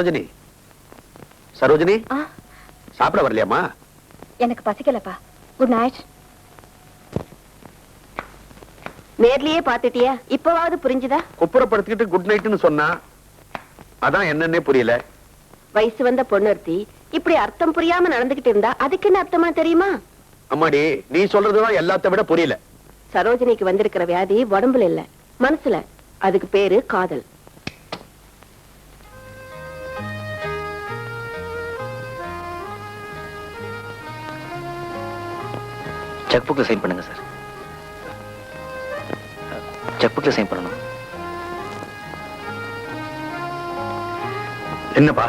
சரோஜினி, சரோஜினி, சாப்பிட வரலையாமா? எனக்கு பசிக்கலப்பா. Good night. நேர்லயே பாத்துட்டியா? இப்பவாவது புரிஞ்சுதா? குப்புறப்படுத்திக்கிட்டு குட் நைட்னு சொன்னா அதான் என்னன்னே புரியல. வயசு வந்த பொண்ணுர்த்தி இப்படி அர்த்தம் புரியாம நடந்துகிட்டு இருந்தா அதுக்கு என்ன அர்த்தமா தெரியுமா? அம்மாடி, நீ சொல்றதுதான் எல்லாத்த விட புரியல. சரோஜினிக்கு வந்திருக்கிற வியாதி உடம்புல இல்ல, மனசுல. அதுக்கு பேரு காதல். செக் புக்ல சைன் பண்ணுங்க சார். செக் புக்ல சைன் பண்ணணும். என்னப்பா?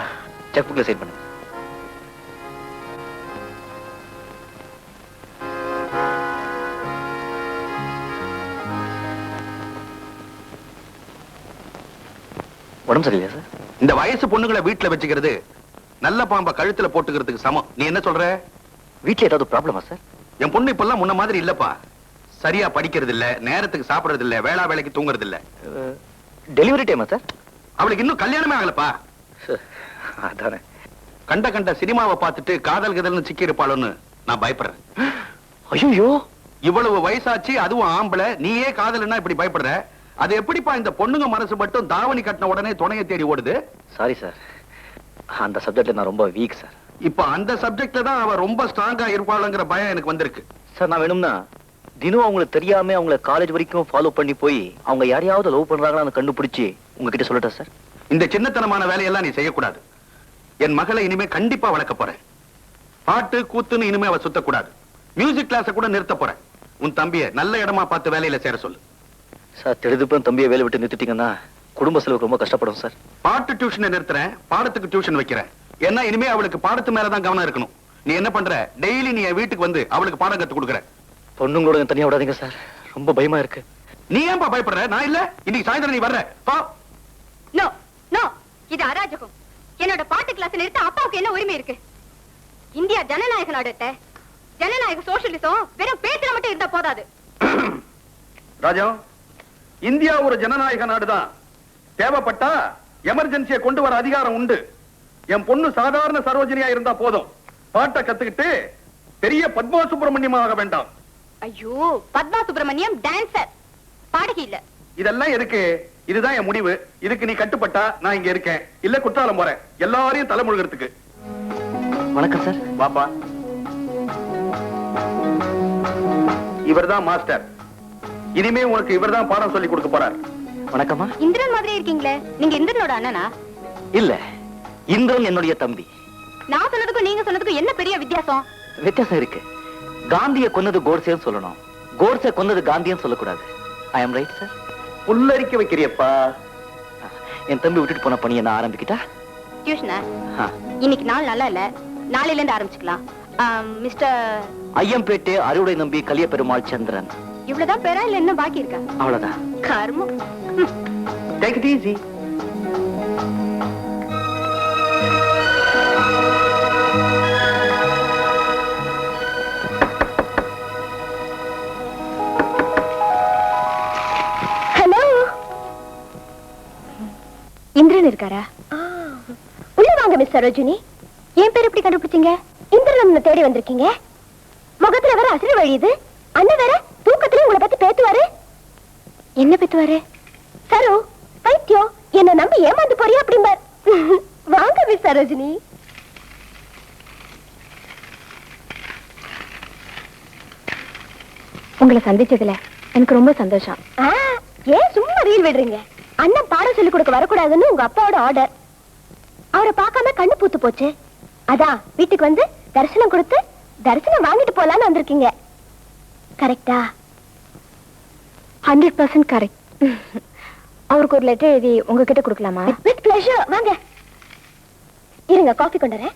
செக் புக்ல சைன் பண்ணுங்க. உடம்பு சரியில்லையா சார்? இந்த வயசு பொண்ணுங்களை வீட்டுல வச்சுக்கிறது நல்ல பாம்ப கழுத்துல போட்டுக்கிறதுக்கு சமம். நீ என்ன சொல்ற? வீட்டுல ஏதாவது ப்ராப்ளமா சார்? என் பொண்ணு இப்பெல்லாம் முன்ன மாதிரி இல்லப்பா. சரியா படிக்கிறது இல்ல, நேரத்துக்கு சாப்பிடறது இல்ல, வேளா வேலைக்கு தூங்குறது இல்ல. டெலிவரி டைமா சார்? அவளுக்கு இன்னும் கல்யாணமே ஆகலப்பா. அதானே. கண்ட சினிமாவை பார்த்துட்டு காதல் கதல்னு சிக்கி இருப்பாளுன்னு நான் பயப்படுறேன். ஐயோ, இவ்வளவு வயசாச்சு, அதுவும் ஆம்பளை, நீயே காதல்னா இப்படி பயப்படுற? அது எப்படிப்பா இந்த பொண்ணுங்க மனசு மட்டும் தாவணி கட்டின உடனே துணையை தேடி ஓடுது? சாரி சார், அந்த சப்ஜெக்ட்ல நான் ரொம்ப வீக் சார். இப்ப அந்த சப்ஜெக்ட்ல தான் அவ ரொம்ப ஸ்ட்ராங்கா இருப்பாளுங்கிற பயம் எனக்கு வந்திருக்கு. சார், நான் வேணும்னா தினம் அவங்களுக்கு தெரியாம அவங்கள காலேஜ் வரைக்கும் ஃபாலோ பண்ணி போய் அவங்க யாரையாவது லவ் பண்றாங்கன்னு கண்டுபிடிச்சு உங்ககிட்ட சொல்லட்டா சார்? இந்த சின்னத்தனமான வேலையெல்லாம் நீ செய்யக்கூடாது. என் மகளை இனிமே கண்டிப்பா வளர்க்க போறேன். பாட்டு கூத்துன்னு இனிமே அவ சுத்தக்கூடாது. மியூசிக் கிளாஸ கூட நிறுத்த போறேன். உன் தம்பிய நல்ல இடமா பார்த்து வேலையில சேர சொல்லு. சார், திடுதுப்புறம் தம்பியை வேலை விட்டு நிறுத்திட்டீங்கன்னா குடும்ப செலவுக்கு ரொம்ப கஷ்டப்படும் சார். பாட்டு டியூஷனை நிறுத்துறேன், பாடத்துக்கு டியூஷன் வைக்கிறேன். ஏன்னா இனிமே அவளுக்கு பாடத்து மேலதான் கவனம் இருக்கணும். நீ என்ன பண்ற? டெய்லி நீ என் வீட்டுக்கு வந்து அவளுக்கு பாடம் கத்து கொடுக்குற. பொண்ணுங்களோட தனியா விடாதீங்க சார், ரொம்ப பயமா இருக்கு. நீ ஏன்பா பயப்படுற? நான் இல்ல, இன்னைக்கு சாயந்தரம் நீ வர்ற. பா. நோ நோ, இது அராஜகம். என்னோட பாட்டு கிளாஸ் நிறுத்த அப்பாவுக்கு என்ன உரிமை இருக்கு? இந்தியா ஜனநாயக நாடு. ஜனநாயக சோசியலிசம் வெறும் பேச்சுல மட்டும் இருந்தா போதாது. ராஜா, இந்தியா ஒரு ஜனநாயக நாடுதான். தேவைப்பட்டா எமர்ஜென்சியை கொண்டு வர அதிகாரம் உண்டு. என் பொண்ணு சாதாரண சரோஜினியா இருந்தா போதும். பாட்டை கத்துக்கிட்டு பெரிய பத்மா சுப்பிரமணியம் ஆக வேண்டாம். ஐயோ, பத்மா சுப்பிரமணியம் டான்சர், பாடகி இல்ல. இதெல்லாம் எதுக்கு? இதுதான் என் முடிவு. இதுக்கு நீ கட்டுப்பட்டா நான் இங்க இருக்கேன், இல்ல குற்றாலம் போறேன். எல்லாரையும் தலைமுழுகிறதுக்கு. வணக்கம் சார். வாப்பா. இவர்தான் மாஸ்டர். இனிமே உனக்கு இவர்தான் பாடம் சொல்லி கொடுக்க போறார். வணக்கம்மா. இந்திரன் மாதிரி இருக்கீங்களே, நீங்க இந்திரனோட அண்ணனா? இல்ல, இந்திரன் என்னுடைய தம்பி. நான் சொன்னதுக்கும் நீங்க சொன்னதுக்கும் என்ன பெரிய வித்தியாசம்? வித்தியாசம் இருக்கு. காந்திய கொன்னது கோட்சேன்னு சொல்லணும், கோட்சே கொன்னது காந்தின்னு சொல்லக்கூடாது. ஐ அம் ரைட் சார்? புல்லரிக்க வைக்கிறியப்பா. என் தம்பி விட்டுட்டு போன பணியை நான் ஆரம்பிக்கிட்டா? டியூஷனா? இன்னைக்கு நாள் நல்லா இல்ல, நாளையில இருந்து ஆரம்பிச்சுக்கலாம். மிஸ்டர் ஐயம்பேட்டை அறுவடை நம்பி கலிய பெருமாள் சந்திரன். இவ்வளவுதான் பேரா இல்ல என்ன பாக்கி இருக்கா? அவ்வளவுதான். கர்மம். Take it easy. Hello, Indran இருக்காரா? உள்ள வாங்க மிஸ் சரோஜினி. என் பேர் எப்படி கண்டுபிடிச்சீங்க? இந்திரன் தேடி வந்திருக்கீங்க. முகத்துல வேற அசிறு வழியுது. அண்ணன் வேற தூக்கத்துல உங்களை பத்தி பேத்துவாரு. என்ன பேத்துவாரு? சரோ, பைத்தியம், என்ன நம்பி ஏமாந்து போறியா அப்படிம்பார். வாங்க மிஸ் சரோஜினி. உங்களை சந்திச்சதுல எனக்கு ரொம்ப சந்தோஷம். ஏன் சும்மா ரீல் விடுறீங்க? அண்ணன் பாடம் சொல்லி கொடுக்க வரக்கூடாதுன்னு உங்க அப்பாவோட ஆர்டர். அவரை பார்க்காம கண்ணு பூத்து போச்சு. அதான் வீட்டுக்கு வந்து தரிசனம் கொடுத்து தரிசனம் வாங்கிட்டு போலான்னு வந்திருக்கீங்க. கரெக்டா? 100% கரெக்ட். அவருக்கு ஒரு லெட்டர் எழுதி உங்ககிட்ட கொடுக்கலாமா? With pleasure. வாங்க, இருங்க, காஃபி கொண்டுறேன்.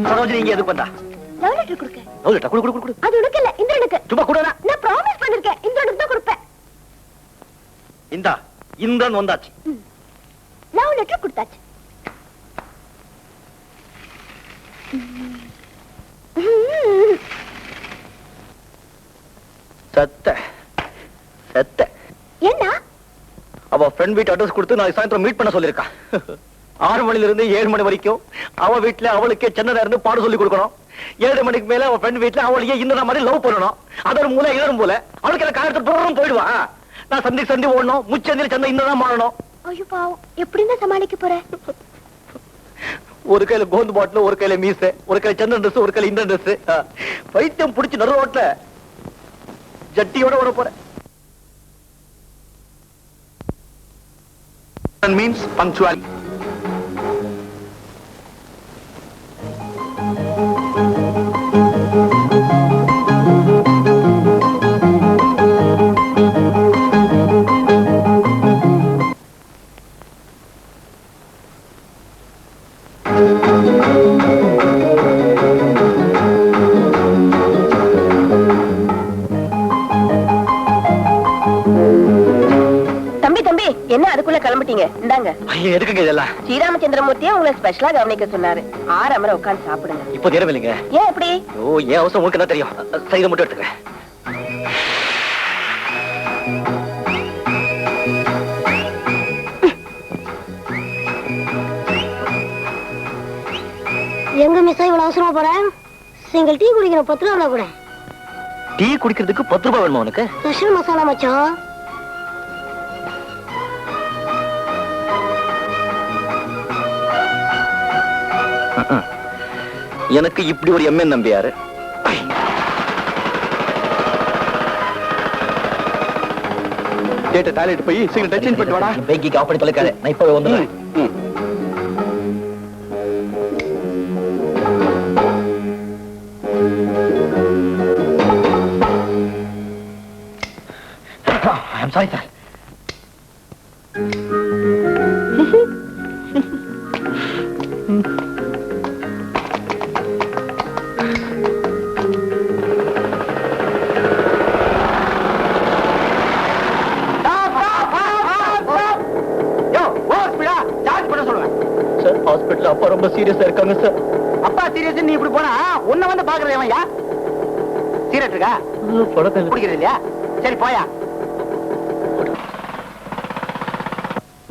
சரோஜினி இங்க எதுக்கு வந்தா? லவ் லெட்டர் கொடுக்க. Love letter? குடு குடு குடு. அது உனக்கு இல்ல, இந்திரனுக்கு. சும்மா குடுடா. நான் ப்ராமிஸ் பண்ணிருக்கேன், இந்திரனுக்கு தான் கொடுப்பேன். இந்தா இந்திரன் வந்தாச்சு. நான் லெட்டர் கொடுத்தாச்சு. சத்த சத்த என்ன? அவ ஃப்ரெண்ட் வீட்டு அட்ரஸ் கொடுத்து நாளைக்கு சாயந்தரம் மீட் பண்ண சொல்லிருக்கா. 6 மணில இருந்து 7 மணி வரைக்கும் அவ வீட்டுல அவளுக்கே சென்னையில இருந்து பாடம் சொல்லி கொடுக்கணும். 7 மணிக்கு மேல அவ ஃப்ரெண்ட் வீட்டுல அவளையே இந்த மாதிரி லவ் பண்ணணும். அதோட மூல இதரும் போல அவளுக்கு எனக்கு காலத்து போறோம் போயிடுவா. நான் சந்தி ஓடணும், முச்சந்தில சந்தை இந்த மாறணும். ஐயோ பாவம், எப்படின்னு சமாளிக்க போற? ஒரு கையில கோந்து பாட்டில், ஒரு கையில மீச, ஒரு கையில சந்திரன் ட்ரெஸ், ஒரு கையில இந்த ட்ரெஸ். பைத்தியம் புடிச்சு நடு ரோட்ல ஜட்டியோட ஓட போறேன். means punctuality. என்ன அதுக்குள்ள கிளம்பிட்டீங்க? இந்தாங்க. எதுக்குங்க இதெல்லாம்? ஸ்ரீராமச்சந்திரமூர்த்தியே உங்களை ஸ்பெஷலா கவனிக்க சொன்னாரு. 6 அமர உட்கார்ந்து சாப்பிடுங்க. இப்போ நேரம் இல்லைங்க. ஏன் எப்படி? ஓ, ஏன் அவசரம் உங்களுக்கு என்ன தெரியும்? சைட மட்டும் எடுத்துக்க. எங்க மிஸ் இவ்வளவு அவசரமா போறேன்? சிங்கிள் டீ குடிக்கிற 10 ரூபா கூட. டீ குடிக்கிறதுக்கு 10 ரூபாய் வேணுமா உனக்கு? ஸ்பெஷல் மசாலா மச்சான். எனக்கு இப்படி ஒரு எம்என் நம்பியாரு. டாய்லெட் போய் சீக்கிரம் டச் இன் பண்ணிட்டு வாடா. பேக்கிக்கு ஆஃப் பண்ணி தொலைக்காத. நான் இப்பவே வந்துடுறேன். I'm sorry, sir. ஹாஸ்பிடல் அப்பா ரொம்ப சீரியஸா இருக்காங்க சார். அப்பா சீரியஸ் நீ இப்படி போனா உன்னை வந்து பாக்குறேன். யா சீரியஸ் இருக்கா? குடிக்கிறது இல்லையா? சரி போயா.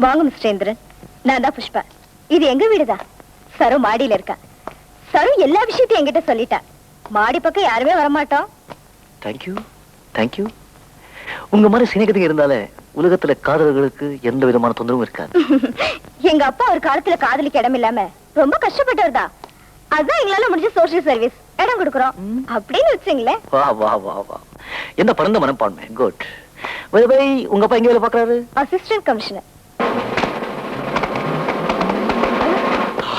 வாங்க மிஸ்டர் இந்திரன், நான் தான் புஷ்பா. இது எங்க வீடுதான். சரு மாடியில இருக்கா. சரு எல்லா விஷயத்தையும் என்கிட்ட சொல்லிட்டா. மாடி பக்கம் யாருமே வரமாட்டோம். Thank you thank you. உங்க மாதிரி சிநேகிதங்க இருந்தாலே உலகத்துல காதலர்களுக்கு எந்த விதமான தொந்தரவும் இருக்காது. எங்க அப்பா ஒரு காலத்துல காதலிக்கு இடம் இல்லாம ரொம்ப கஷ்டப்பட்டவர் தான். அதான் எங்களால முடிஞ்ச சோசியல் சர்வீஸ் இடம் கொடுக்கறோம் அப்படின்னு வச்சுங்களேன். வா வா வா வா, என்ன பரந்த மனப்பான்மை. குட். உங்க அப்பா எங்க வேலை பாக்குறாரு? Assistant commissioner.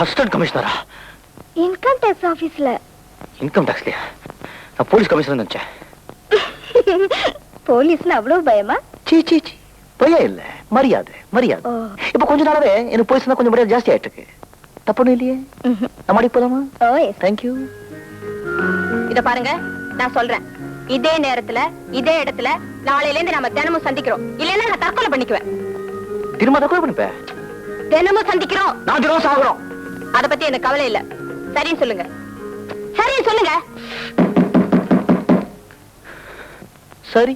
அசிஸ்டன்ட் கமிஷனரா? இன்கம் டாக்ஸ் ஆபீஸ்ல. இன்கம் டாக்ஸ்லயா? நான் போலீஸ் கமிஷனர் நினைச்சேன். போலீஸ்னு அவ்வளவு பயமா? சீ சீ சீ, பயம் இல்ல, மரியாதை மரியாதை. இப்ப கொஞ்ச நாளாவே எனக்கு போலீஸ் கொஞ்சம் மரியாதை ஜாஸ்தி ஆயிட்டு இருக்கு. தப்பு இல்லையே? நம்ம அடி போலாமா? தேங்க்யூ. இத பாருங்க, நான் சொல்றேன், இதே நேரத்துல இதே இடத்துல நாளையில இருந்து நம்ம தினமும் சந்திக்கிறோம். இல்லைன்னா நான் தற்கொலை பண்ணிக்குவேன். திரும்ப தற்கொலை பண்ணிப்பேன்? தினமும் சந்திக்கிறோம். நான் தினம் சாகுறோம். அத பத்தி எனக்கு கவலை இல்ல. சரின்னு சொல்லுங்க. சரின்னு சொல்லுங்க. சரி.